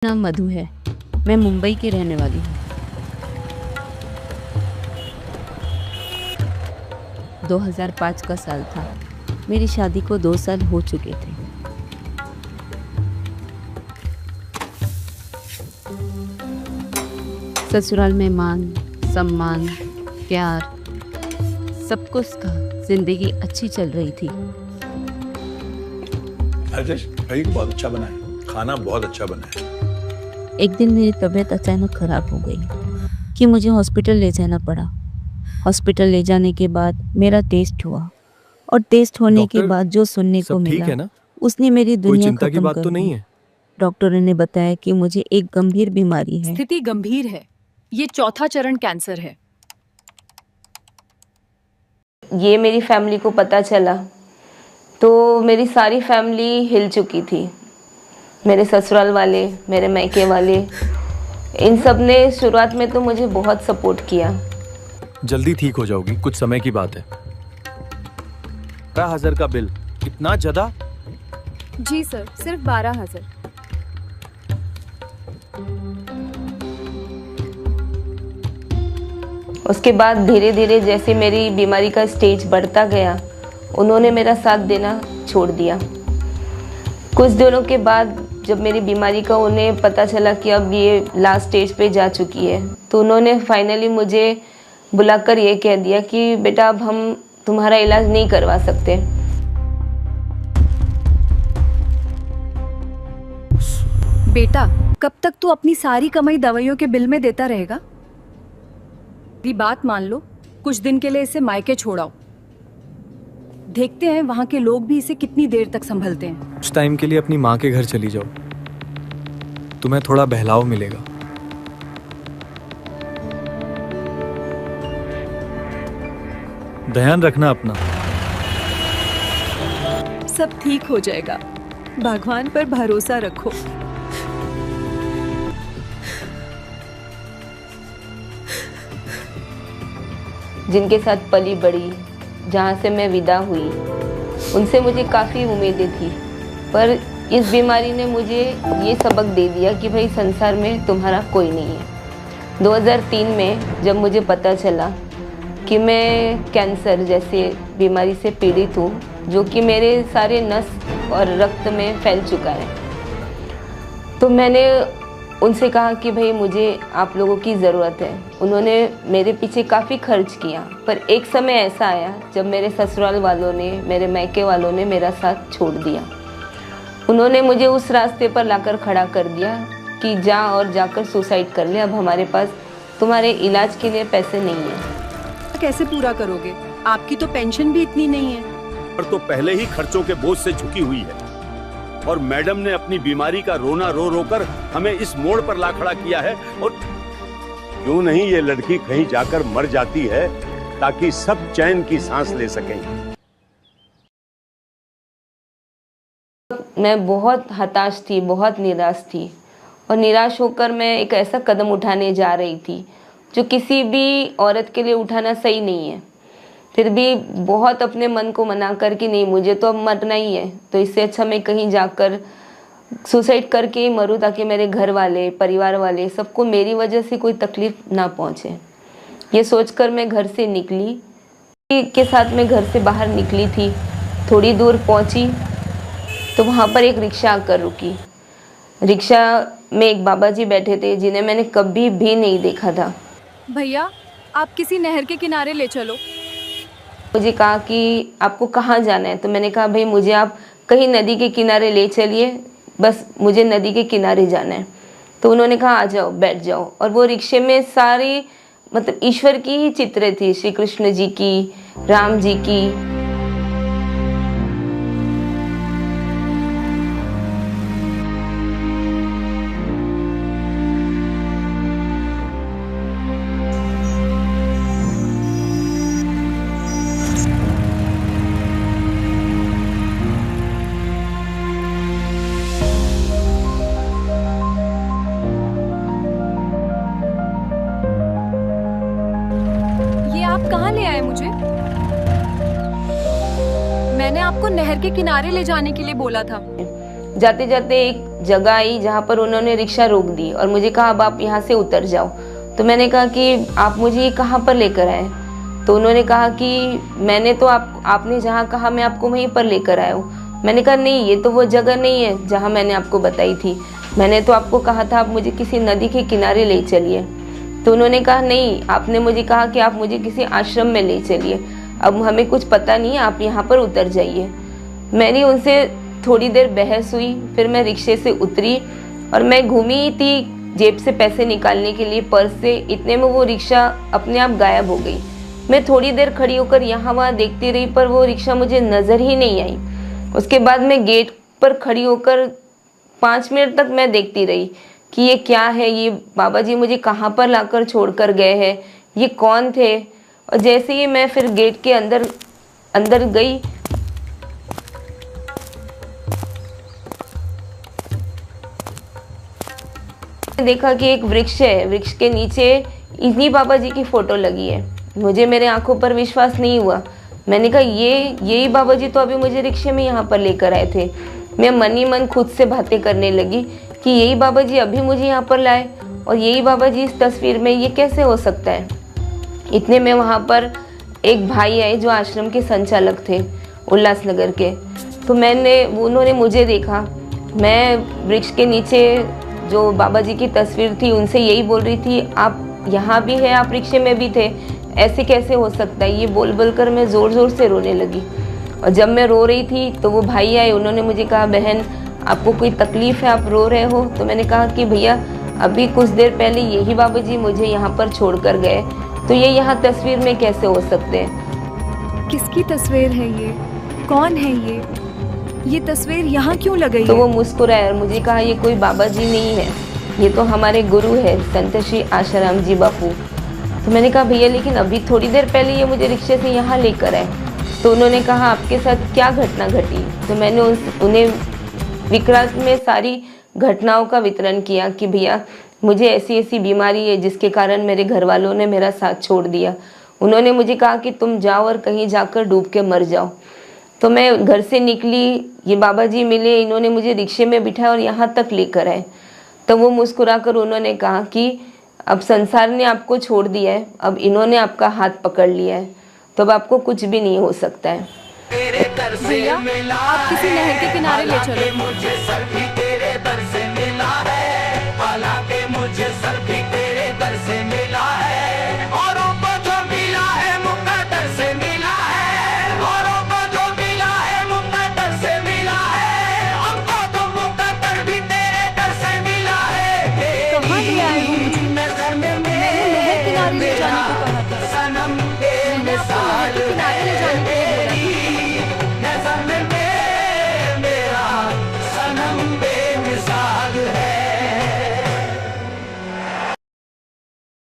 नाम मधु है। मैं मुंबई की रहने वाली हूँ। 2005 का साल था। मेरी शादी को 2 साल हो चुके थे। ससुराल में मान सम्मान प्यार सब कुछ था। जिंदगी अच्छी चल रही थी। राजेश भाई बहुत अच्छा बना है, खाना बहुत अच्छा बना है। एक दिन मेरी तबीयत अचानक खराब हो गई कि मुझे हॉस्पिटल ले जाना पड़ा। हॉस्पिटल ले जाने के बाद मेरा टेस्ट हुआ और टेस्ट होने के बाद जो सुनने को मिला है ना? उसने मेरी कोई दुनिया चिंता की खत्म बात कर तो नहीं दी। है? डॉक्टरों ने बताया कि मुझे एक गंभीर बीमारी है। स्थिति गंभीर है। ये 4था चरण कैंसर है। ये मेरी फैमिली को पता चला तो मेरी सारी फैमिली हिल चुकी थी। मेरे ससुराल वाले, मेरे मायके वाले, इन सब ने शुरुआत में तो मुझे बहुत सपोर्ट किया। जल्दी ठीक हो जाओगी, कुछ समय की बात है। 12,000 का बिल, इतना ज्यादा? जी सर, सिर्फ 12,000। उसके बाद धीरे धीरे जैसे मेरी बीमारी का स्टेज बढ़ता गया, उन्होंने मेरा साथ देना छोड़ दिया। कुछ दिनों के बाद जब मेरी बीमारी का उन्हें पता चला कि अब ये लास्ट स्टेज पे जा चुकी है, तो उन्होंने फाइनली मुझे बुलाकर ये कह दिया कि बेटा अब हम तुम्हारा इलाज नहीं करवा सकते। बेटा, कब तक तू अपनी सारी कमाई दवाइयों के बिल में देता रहेगा? मेरी बात मान लो, कुछ दिन के लिए इसे मायके छोड़ाओ। देखते हैं वहां के लोग भी इसे कितनी देर तक संभलते हैं। कुछ टाइम के लिए अपनी माँ के घर चली जाओ, तुम्हें थोड़ा बहलाव मिलेगा। ध्यान रखना अपना। सब ठीक हो जाएगा, भगवान पर भरोसा रखो। जिनके साथ पली बड़ी, जहाँ से मैं विदा हुई, उनसे मुझे काफ़ी उम्मीदें थी, पर इस बीमारी ने मुझे ये सबक दे दिया कि भाई संसार में तुम्हारा कोई नहीं है। 2003 में जब मुझे पता चला कि मैं कैंसर जैसे बीमारी से पीड़ित हूँ, जो कि मेरे सारे नस और रक्त में फैल चुका है, तो मैंने उनसे कहा कि भाई मुझे आप लोगों की ज़रूरत है। उन्होंने मेरे पीछे काफ़ी खर्च किया, पर एक समय ऐसा आया जब मेरे ससुराल वालों ने, मेरे मायके वालों ने मेरा साथ छोड़ दिया। उन्होंने मुझे उस रास्ते पर लाकर खड़ा कर दिया कि जा और जाकर सुसाइड कर ले, अब हमारे पास तुम्हारे इलाज के लिए पैसे नहीं हैं। कैसे पूरा करोगे? आपकी तो पेंशन भी इतनी नहीं है। पर तो पहले ही खर्चों के बोझ से झुकी हुई है, और मैडम ने अपनी बीमारी का रोना रो रो कर हमें इस मोड़ पर ला खड़ा किया है। और क्यों नहीं ये लड़की कहीं जाकर मर जाती है, ताकि सब चैन की सांस ले सकें। मैं बहुत हताश थी, बहुत निराश थी, और निराश होकर मैं एक ऐसा कदम उठाने जा रही थी जो किसी भी औरत के लिए उठाना सही नहीं है। फिर भी बहुत अपने मन को मना कर कि नहीं, मुझे तो अब मरना ही है, तो इससे अच्छा मैं कहीं जाकर सुसाइड करके ही मरूँ, ताकि मेरे घर वाले, परिवार वाले, सबको मेरी वजह से कोई तकलीफ़ ना पहुँचे। ये सोचकर मैं घर से निकली। के साथ मैं घर से बाहर निकली थी, थोड़ी दूर पहुँची तो वहाँ पर एक रिक्शा आकर रुकी। रिक्शा में एक बाबा जी बैठे थे, जिन्हें मैंने कभी भी नहीं देखा था। भैया, आप किसी नहर के किनारे ले चलो। मुझे कहा कि आपको कहाँ जाना है, तो मैंने कहा भाई मुझे आप कहीं नदी के किनारे ले चलिए, बस मुझे नदी के किनारे जाना है। तो उन्होंने कहा आ जाओ, बैठ जाओ। और वो रिक्शे में सारी मतलब ईश्वर की ही चित्रें थी, श्री कृष्ण जी की, राम जी की। आप कहाँ ले आए मुझे? मैंने आपको नहर के किनारे ले जाने के लिए बोला था। जाते जाते एक जगह आई जहाँ पर उन्होंने रिक्शा रोक दी और मुझे कहा अब आप यहाँ से उतर जाओ। तो मैंने कहा कि आप मुझे ये कहाँ पर लेकर आए? तो उन्होंने कहा कि मैंने तो आपने जहाँ कहा मैं आपको वहीं पर लेकर आया हूँ। मैंने कहा नहीं, ये तो वो जगह नहीं है जहाँ मैंने आपको बताई थी। मैंने तो आपको कहा था आप मुझे किसी नदी के किनारे ले चलिए। तो उन्होंने कहा नहीं, आपने मुझे कहा कि आप मुझे किसी आश्रम में ले चलिए, अब हमें कुछ पता नहीं है, आप यहाँ पर उतर जाइए। मैंने उनसे थोड़ी देर बहस हुई, फिर मैं रिक्शे से उतरी और मैं घूमी थी जेब से पैसे निकालने के लिए पर्स से, इतने में वो रिक्शा अपने आप गायब हो गई। मैं थोड़ी देर खड़ी होकर यहाँ वहाँ देखती रही पर वो रिक्शा मुझे नज़र ही नहीं आई। उसके बाद मैं गेट पर खड़ी होकर 5 मिनट तक मैं देखती रही कि ये क्या है, ये बाबा जी मुझे कहाँ पर लाकर छोड़कर गए हैं, ये कौन थे। और जैसे ही मैं फिर गेट के अंदर गई, देखा कि एक वृक्ष है, वृक्ष के नीचे इन्हीं बाबा जी की फोटो लगी है। मुझे मेरे आंखों पर विश्वास नहीं हुआ। मैंने कहा यही बाबा जी तो अभी मुझे रिक्शे में यहाँ पर लेकर आए थे। मैं मन ही मन खुद से बातें करने लगी कि यही बाबा जी अभी मुझे यहाँ पर लाए और यही बाबा जी इस तस्वीर में, ये कैसे हो सकता है। इतने में वहाँ पर एक भाई आए जो आश्रम के संचालक थे उल्लासनगर के। तो उन्होंने मुझे देखा, मैं वृक्ष के नीचे जो बाबा जी की तस्वीर थी उनसे यही बोल रही थी, आप यहाँ भी है, आप रिक्शे में भी थे, ऐसे कैसे हो सकता है। ये बोल बोल कर मैं ज़ोर ज़ोर से रोने लगी। और जब मैं रो रही थी तो वो भाई आए, उन्होंने मुझे कहा बहन आपको कोई तकलीफ़ है, आप रो रहे हो? तो मैंने कहा कि भैया अभी कुछ देर पहले यही बाबा जी मुझे यहाँ पर छोड़ कर गए, तो ये यहाँ तस्वीर में कैसे हो सकते हैं। किसकी तस्वीर है ये? कौन है ये तस्वीर यहाँ क्यों लगाई तो है? वो मुस्कुराए और मुझे कहा ये कोई बाबा जी नहीं है, ये तो हमारे गुरु है संत श्री आशाराम जी बापू। तो मैंने कहा भैया लेकिन अभी थोड़ी देर पहले ये मुझे रिक्शे से यहाँ लेकर आए। तो उन्होंने कहा आपके साथ क्या घटना घटी। तो मैंने उन्हें विकराल में सारी घटनाओं का वितरण किया कि भैया मुझे ऐसी ऐसी बीमारी है जिसके कारण मेरे घर वालों ने मेरा साथ छोड़ दिया। उन्होंने मुझे कहा कि तुम जाओ और कहीं जाकर डूब के मर जाओ। तो मैं घर से निकली, ये बाबा जी मिले, इन्होंने मुझे रिक्शे में बिठाया और यहाँ तक लेकर आए। तो वो मुस्कुराकर उन्होंने कहा कि अब संसार ने आपको छोड़ दिया है, अब इन्होंने आपका हाथ पकड़ लिया है, तो अब आपको कुछ भी नहीं हो सकता है। भैया आप किसी नहर के किनारे ले चलो। कहाँ ले आए हो मुझे? मैंने नहर किनारे ले जाने को कहा था। मैंने आपको नहर के किनारे ले जाने को